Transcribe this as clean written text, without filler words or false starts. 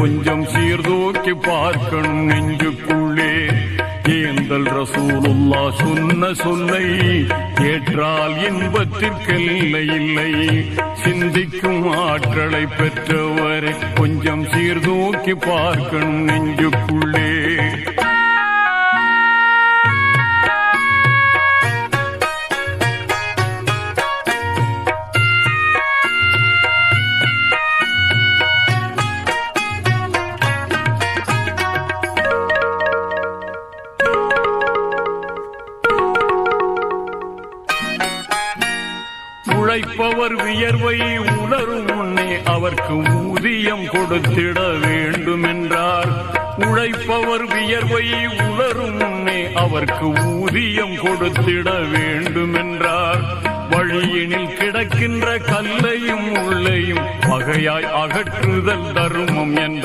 கொஞ்சம் சீர்தூக்கி பார்க்கணும் நெஞ்சுக்குள்ளே. ஏந்தல் ரசூலுல்லாஹ் சொன்ன சொல்லை ஏற்றால் இன்பத்திற்கெல்லை இல்லை. சிந்திக்கும் ஆற்றலை பெற்றவரை கொஞ்சம் சீர்தூக்கி பார்க்கணும் நெஞ்சுக்குள்ளே. உழைப்பவர் வியர்வை உணரும் முன்னே அவர்க்கு ஊதியம் கொடுத்திட வேண்டும் என்றார். உழைப்பவர் வியர்வை உணரும் முன்னே அவர்க்கு ஊதியம் கொடுத்திட வேண்டும் என்றார். வழியினில் கிடக்கின்ற கல்லையும் உள்ளையும் வகையாய் அகற்றுதல் தர்மம் என்ற